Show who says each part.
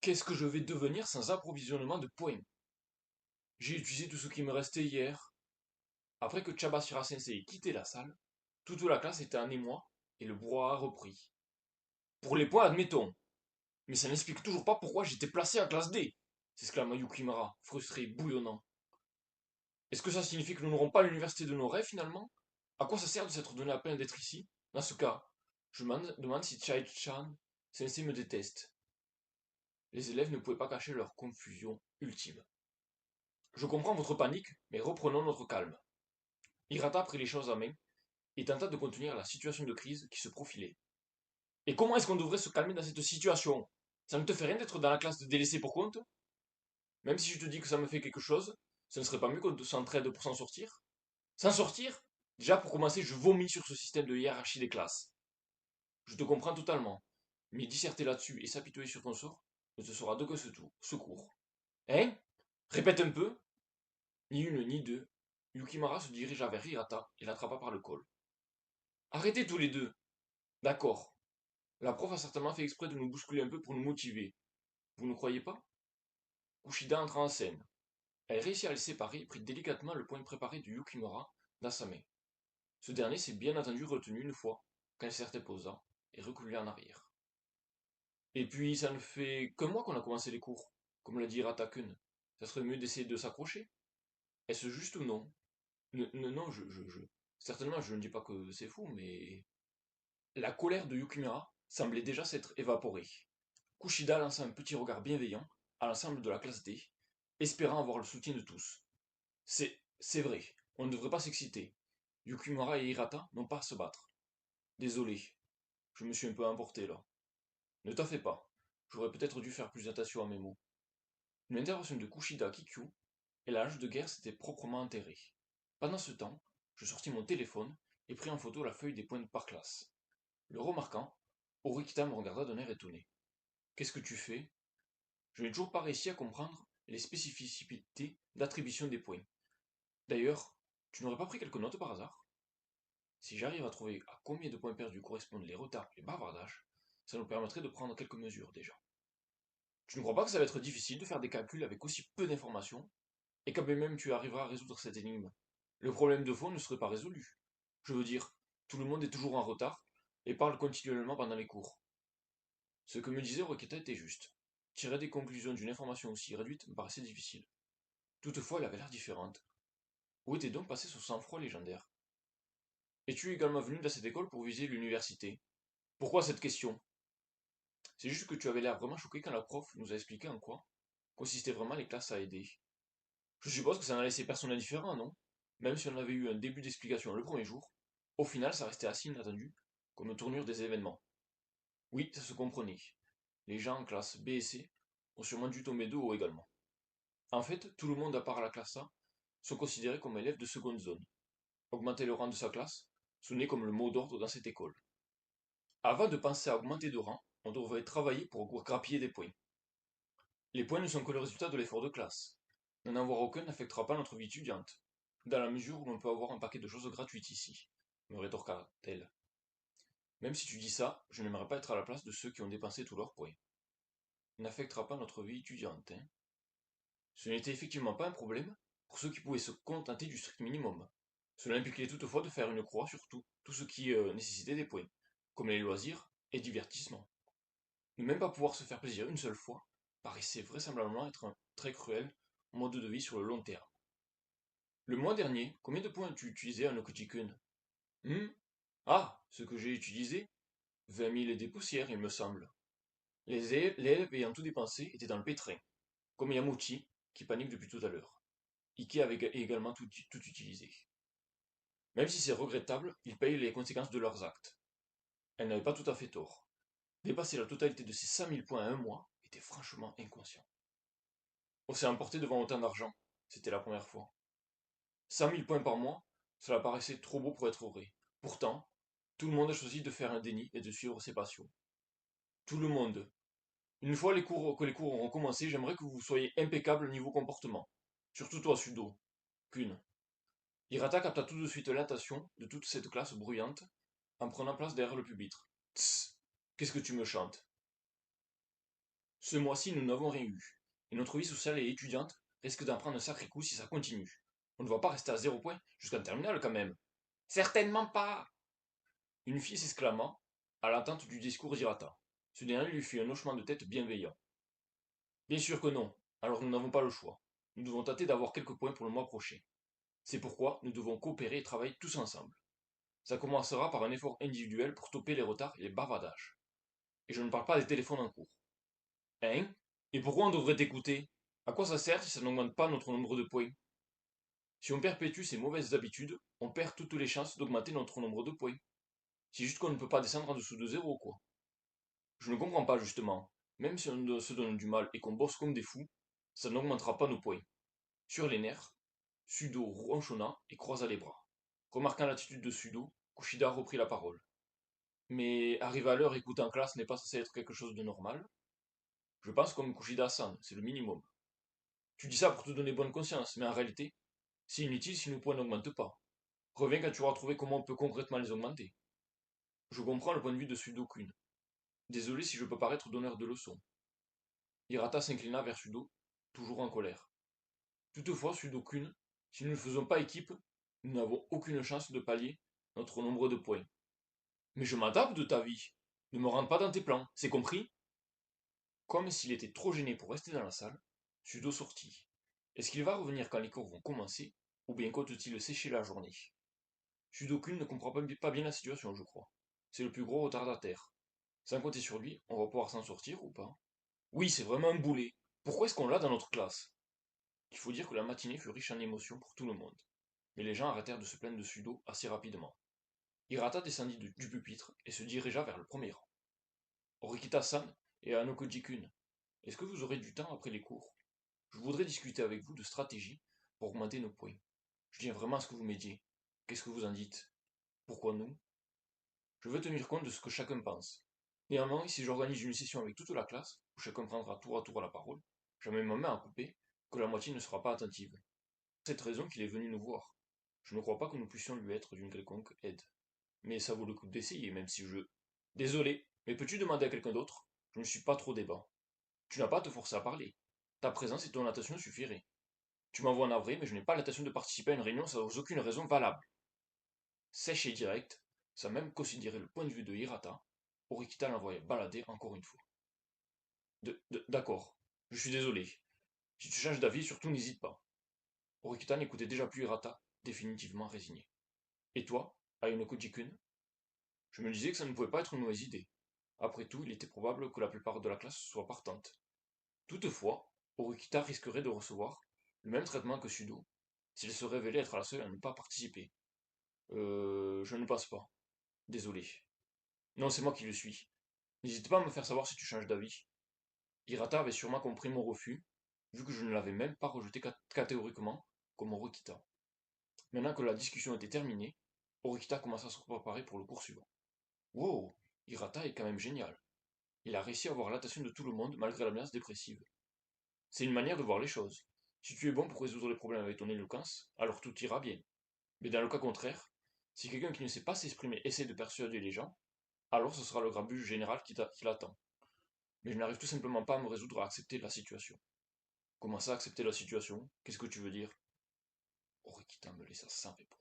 Speaker 1: Qu'est-ce que je vais devenir sans approvisionnement de points? J'ai utilisé tout ce qui me restait hier. Après que Chabashira Sensei ait quitté la salle, toute la classe était en émoi et le brouhaha a repris. Pour les points, admettons. Mais ça n'explique toujours pas pourquoi j'étais placé en classe D, s'exclama Yukimura, frustré et bouillonnant. Est-ce que ça signifie que nous n'aurons pas l'université de nos rêves finalement? À quoi ça sert de s'être donné la peine d'être ici? Dans ce cas, je me demande si Chai-chan Sensei me déteste. Les élèves ne pouvaient pas cacher leur confusion ultime. Je comprends votre panique, mais reprenons notre calme. Hirata prit les choses en main et tenta de contenir la situation de crise qui se profilait. Et comment est-ce qu'on devrait se calmer dans cette situation? Ça ne te fait rien d'être dans la classe de délaissés pour compte? Même si je te dis que ça me fait quelque chose, ce ne serait pas mieux qu'on s'entraide pour s'en sortir? S'en sortir? Déjà, pour commencer, je vomis sur ce système de hiérarchie des classes. Je te comprends totalement, mais disserter là-dessus et s'apitoyer sur ton sort ne te sera d'aucun secours. Hein? Répète un peu. Ni une ni deux, Yukimura se dirigea vers Hirata et l'attrapa par le col. Arrêtez tous les deux. D'accord. La prof a certainement fait exprès de nous bousculer un peu pour nous motiver. Vous ne croyez pas? Kushida entra en scène. Elle réussit à les séparer et prit délicatement le poing préparé de Yukimura dans sa main. Ce dernier s'est bien entendu retenu une fois, quand elle s'est reposa, et reculé en arrière. Et puis, ça ne fait qu'un mois qu'on a commencé les cours, comme l'a dit Hirata-kun. Ça serait mieux d'essayer de s'accrocher. Est-ce juste ou non? Non, certainement, je ne dis pas que c'est fou, mais la colère de Yukimura semblait déjà s'être évaporée. Kushida lança un petit regard bienveillant à l'ensemble de la classe D, espérant avoir le soutien de tous. C'est vrai, on ne devrait pas s'exciter. Yukimura et Hirata n'ont pas à se battre. Désolé, je me suis un peu emporté là. Ne t'en fais pas, j'aurais peut-être dû faire plus attention à mes mots. Une intervention de Kushida Kikyu, et la hache de guerre s'était proprement enterrée. Pendant ce temps, je sortis mon téléphone et pris en photo la feuille des points par classe. Le remarquant, Orikita me regarda d'un air étonné. Qu'est-ce que tu fais? Je n'ai toujours pas réussi à comprendre les spécificités d'attribution des points. D'ailleurs, tu n'aurais pas pris quelques notes par hasard? Si j'arrive à trouver à combien de points perdus correspondent les retards et les bavardages, ça nous permettrait de prendre quelques mesures déjà. Tu ne crois pas que ça va être difficile de faire des calculs avec aussi peu d'informations, et quand bien même tu arriveras à résoudre cette énigme? Le problème de fond ne serait pas résolu. Je veux dire, tout le monde est toujours en retard et parle continuellement pendant les cours. Ce que me disait Roqueta était juste. Tirer des conclusions d'une information aussi réduite me paraissait difficile. Toutefois, elle avait l'air différente. Où était donc passé ce sang-froid légendaire? Es-tu également venu dans cette école pour viser l'université? Pourquoi cette question? C'est juste que tu avais l'air vraiment choqué quand la prof nous a expliqué en quoi consistaient vraiment les classes à aider. Je suppose que ça n'a laissé personne indifférent, non? Même si on avait eu un début d'explication le premier jour, au final ça restait assez inattendu, comme une tournure des événements. Oui, ça se comprenait. Les gens en classe B et C ont sûrement dû tomber de haut également. En fait, tout le monde à part la classe A sont considérés comme élèves de seconde zone. Augmenter le rang de sa classe sonnait comme le mot d'ordre dans cette école. Avant de penser à augmenter de rang, on devrait travailler pour grappiller des points. Les points ne sont que le résultat de l'effort de classe. N'en avoir aucun n'affectera pas notre vie étudiante, dans la mesure où l'on peut avoir un paquet de choses gratuites ici, me rétorqua-t-elle. Même si tu dis ça, je n'aimerais pas être à la place de ceux qui ont dépensé tous leurs points. N'affectera pas notre vie étudiante, hein. Ce n'était effectivement pas un problème pour ceux qui pouvaient se contenter du strict minimum. Cela impliquait toutefois de faire une croix sur tout ce qui nécessitait des points, comme les loisirs et divertissements. Ne même pas pouvoir se faire plaisir une seule fois paraissait vraisemblablement être un très cruel mode de vie sur le long terme. Le mois dernier, combien de points as-tu utilisé en Okuchi-kun? Ah, ce que j'ai utilisé? 20 000 et des poussières, il me semble. Les élèves ayant tout dépensé étaient dans le pétrin, comme Yamuchi, qui panique depuis tout à l'heure. Ike avait également tout utilisé. Même si c'est regrettable, ils payent les conséquences de leurs actes. Elle n'avait pas tout à fait tort. Dépasser la totalité de ces 5000 points à un mois était franchement inconscient. On s'est emporté devant autant d'argent. C'était la première fois. 100 000 points par mois, cela paraissait trop beau pour être vrai. Pourtant, tout le monde a choisi de faire un déni et de suivre ses passions. Tout le monde. Une fois que les cours auront commencé, j'aimerais que vous soyez impeccable niveau comportement. Surtout toi, Sudo. Qu'une. Hirata capta tout de suite l'attention de toute cette classe bruyante en prenant place derrière le pupitre. Tss, qu'est-ce que tu me chantes? Ce mois-ci, nous n'avons rien eu. Et notre vie sociale et étudiante risque d'en prendre un sacré coup si ça continue. On ne va pas rester à 0 point jusqu'en terminale quand même. Certainement pas. Une fille s'exclama, à l'entente du discours d'Irata. Ce dernier lui fit un hochement de tête bienveillant. Bien sûr que non, alors nous n'avons pas le choix. Nous devons tâter d'avoir quelques points pour le mois prochain. C'est pourquoi nous devons coopérer et travailler tous ensemble. Ça commencera par un effort individuel pour stopper les retards et les bavardages. Et je ne parle pas des téléphones en cours. Hein? Et pourquoi on devrait t'écouter? À quoi ça sert si ça n'augmente pas notre nombre de points? Si on perpétue ces mauvaises habitudes, on perd toutes les chances d'augmenter notre nombre de points. C'est juste qu'on ne peut pas descendre en dessous de 0, quoi. Je ne comprends pas justement. Même si on se donne du mal et qu'on bosse comme des fous, ça n'augmentera pas nos points. Sur les nerfs, Sudo ronchonna et croisa les bras. Remarquant l'attitude de Sudo, Kushida reprit la parole. Mais arriver à l'heure et écouter en classe n'est pas censé être quelque chose de normal. Je pense comme Kushida-san, c'est le minimum. Tu dis ça pour te donner bonne conscience, mais en réalité, c'est inutile si nos points n'augmentent pas. Reviens quand tu auras trouvé comment on peut concrètement les augmenter. Je comprends le point de vue de Sudo-kun. Désolé si je peux paraître donneur de leçons. Hirata s'inclina vers Sudo, toujours en colère. Toutefois, Sudo-kun, si nous ne faisons pas équipe, nous n'avons aucune chance de pallier notre nombre de points. Mais je m'adapte de ta vie. Ne me rentre pas dans tes plans, c'est compris? Comme s'il était trop gêné pour rester dans la salle, Sudo sortit. Est-ce qu'il va revenir quand les cours vont commencer, ou bien compte-t-il sécher la journée? Sudo-kun ne comprend pas bien la situation, je crois. C'est le plus gros retardataire. Sans compter sur lui, on va pouvoir s'en sortir ou pas? Oui, c'est vraiment un boulet. Pourquoi est-ce qu'on l'a dans notre classe? Il faut dire que la matinée fut riche en émotions pour tout le monde. Mais les gens arrêtèrent de se plaindre de Sudo assez rapidement. Hirata descendit du pupitre et se dirigea vers le premier rang. Orikita-san et Anokoji-kun, est-ce que vous aurez du temps après les cours? Je voudrais discuter avec vous de stratégie pour augmenter nos points. Je tiens vraiment à ce que vous m'aidiez. Qu'est-ce que vous en dites? Pourquoi nous? Je veux tenir compte de ce que chacun pense. Néanmoins, si j'organise une session avec toute la classe, où chacun prendra tour à tour la parole, je mets ma main à couper, que la moitié ne sera pas attentive. C'est pour cette raison qu'il est venu nous voir. Je ne crois pas que nous puissions lui être d'une quelconque aide. Mais ça vaut le coup d'essayer, même si je... Désolé, mais peux-tu demander à quelqu'un d'autre? Je ne suis pas trop débat. Tu n'as pas à te forcer à parler. Ta présence et ton attention suffiraient. Tu m'envoies navré, mais je n'ai pas l'intention de participer à une réunion sans aucune raison valable. Sèche et direct, sans même considérer le point de vue de Hirata, Orikita l'envoya balader encore une fois. D'accord, je suis désolé. Si tu changes d'avis, surtout n'hésite pas. Orikita n'écoutait déjà plus Hirata, définitivement résigné. Et toi, Ayonoko-jikun? Je me disais que ça ne pouvait pas être une mauvaise idée. Après tout, il était probable que la plupart de la classe soit partante. Toutefois, Orikita risquerait de recevoir le même traitement que Sudo s'il se révélait être la seule à ne pas participer. Je ne passe pas. Désolé. Non, c'est moi qui le suis. N'hésite pas à me faire savoir si tu changes d'avis. Hirata avait sûrement compris mon refus, vu que je ne l'avais même pas rejeté catégoriquement comme Orikita. Maintenant que la discussion était terminée, Orikita commença à se préparer pour le cours suivant. Wow, Hirata est quand même génial. Il a réussi à avoir l'attention de tout le monde malgré l'ambiance dépressive. C'est une manière de voir les choses. Si tu es bon pour résoudre les problèmes avec ton éloquence, alors tout ira bien. Mais dans le cas contraire, si quelqu'un qui ne sait pas s'exprimer essaie de persuader les gens, alors ce sera le grabuge général qui l'attend. Mais je n'arrive tout simplement pas à me résoudre à accepter la situation. Comment ça, accepter la situation? Qu'est-ce que tu veux dire? Orikita me laissa sans réponse.